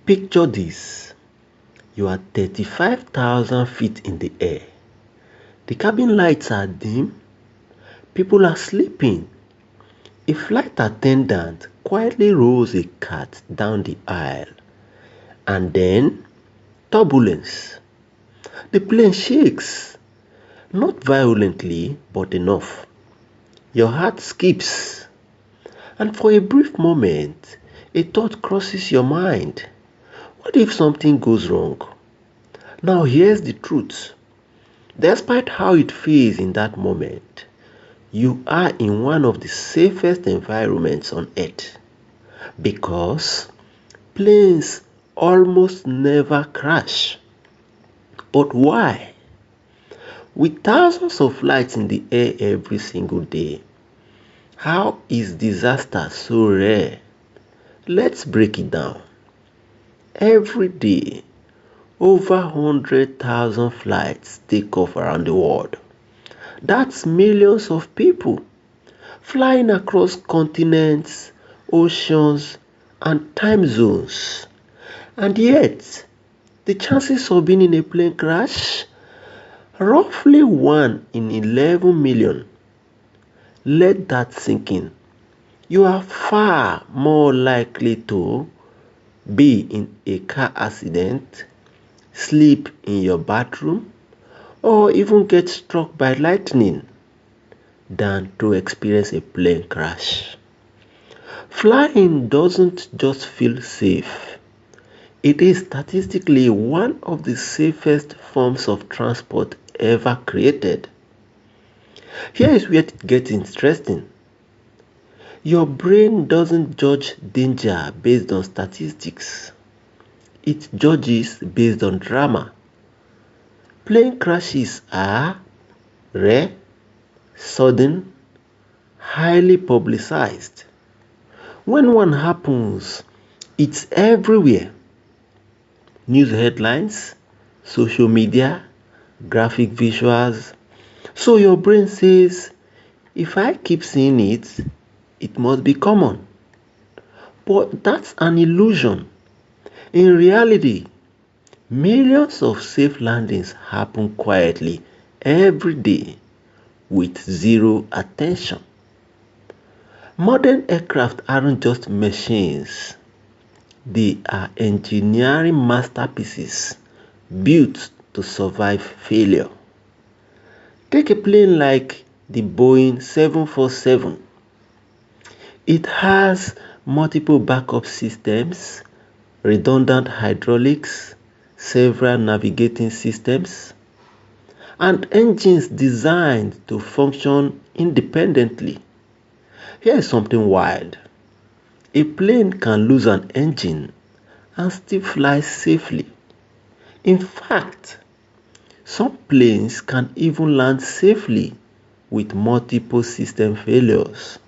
Picture this. You are 35,000 feet in the air. The cabin lights are dim. People are sleeping. A flight attendant quietly rolls a cat down the aisle. And then, turbulence. The plane shakes. Not violently, but enough. Your heart skips. And for a brief moment, a thought crosses your mind. What if something goes wrong? Now here's the truth. Despite how it feels in that moment, you are in one of the safest environments on earth. Because planes almost never crash. But why? With thousands of flights in the air every single day, how is disaster so rare? Let's break it down. Every day, over 100,000 flights take off around the world. That's millions of people flying across continents, oceans, and time zones. And yet, the chances of being in a plane crash? Roughly 1 in 11 million. Let that sink in. You are far more likely to be in a car accident, sleep in your bathroom, or even get struck by lightning than to experience a plane crash. Flying doesn't just feel safe. It is statistically one of the safest forms of transport ever created. Here is where it gets interesting. Your brain doesn't judge danger based on statistics. It judges based on drama. Plane crashes are rare, sudden, highly publicized. When one happens, it's everywhere. News headlines, social media, graphic visuals. So your brain says, if I keep seeing it, it must be common. But that's an illusion. In reality, millions of safe landings happen quietly every day with zero attention. Modern aircraft aren't just machines. They are engineering masterpieces built to survive failure. Take a plane like the Boeing 747. It has multiple backup systems, redundant hydraulics, several navigating systems, and engines designed to function independently. Here is something wild. A plane can lose an engine and still fly safely. In fact, some planes can even land safely with multiple system failures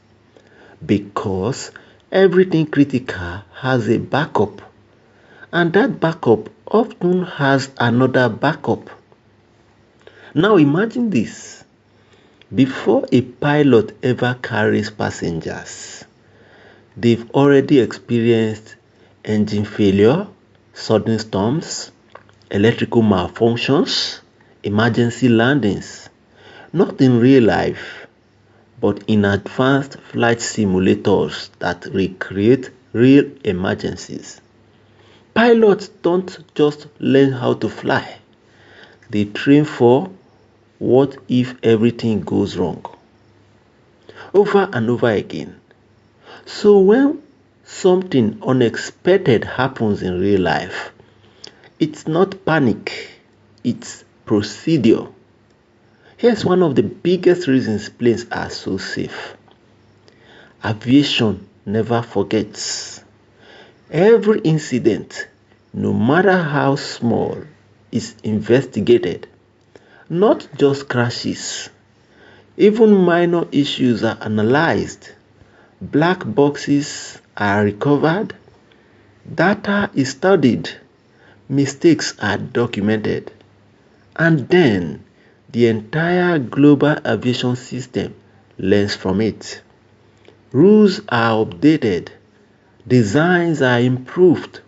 because everything critical has a backup, and that backup often has another backup. Now imagine this. Before a pilot ever carries passengers, they've already experienced engine failure, sudden storms, electrical malfunctions, emergency landings. Not in real life, but in advanced flight simulators that recreate real emergencies. Pilots don't just learn how to fly, they train for what if everything goes wrong over and over again. So when something unexpected happens in real life, it's not panic, it's procedure. Here's one of the biggest reasons planes are so safe. Aviation never forgets. Every incident, no matter how small, is investigated. Not just crashes. Even minor issues are analyzed. Black boxes are recovered. Data is studied. Mistakes are documented. And then the entire global aviation system learns from it. Rules are updated. Designs are improved.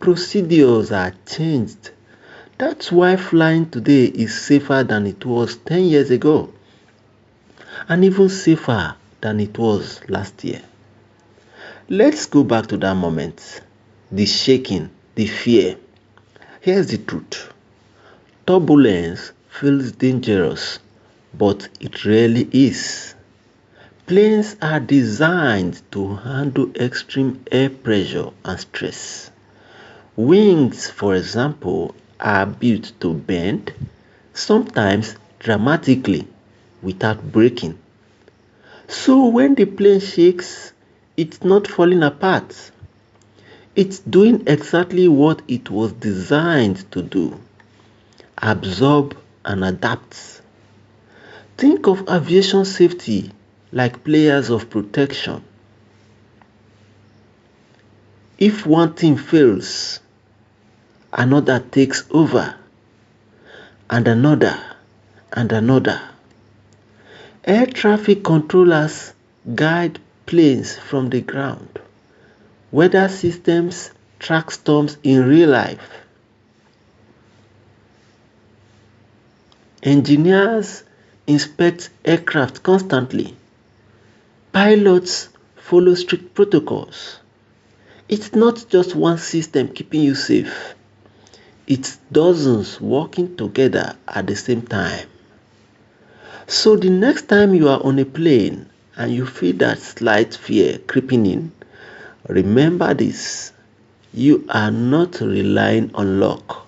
Procedures are changed. That's why flying today is safer than it was 10 years ago, and even safer than it was last year. Let's go back to that moment, the shaking, the fear. Here's the truth. Turbulence feels dangerous, but it really is. Planes are designed to handle extreme air pressure and stress. Wings, for example, are built to bend, sometimes dramatically, without breaking. So when the plane shakes, it's not falling apart. It's doing exactly what it was designed to do: absorb and adapt. Think of aviation safety like layers of protection. If one thing fails, another takes over, and another, and another. Air traffic controllers guide planes from the ground. Weather systems track storms in real life. Engineers inspect aircraft constantly. Pilots follow strict protocols. It's not just one system keeping you safe. It's dozens working together at the same time. So the next time you are on a plane and you feel that slight fear creeping in, remember this: you are not relying on luck.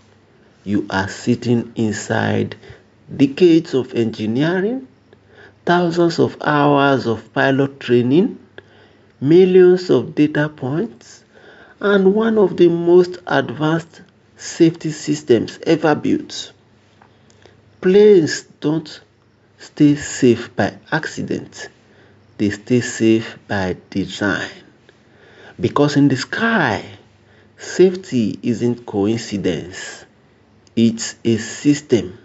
You are sitting inside decades of engineering, thousands of hours of pilot training, millions of data points, and one of the most advanced safety systems ever built. Planes don't stay safe by accident, they stay safe by design. Because in the sky, safety isn't coincidence, it's a system.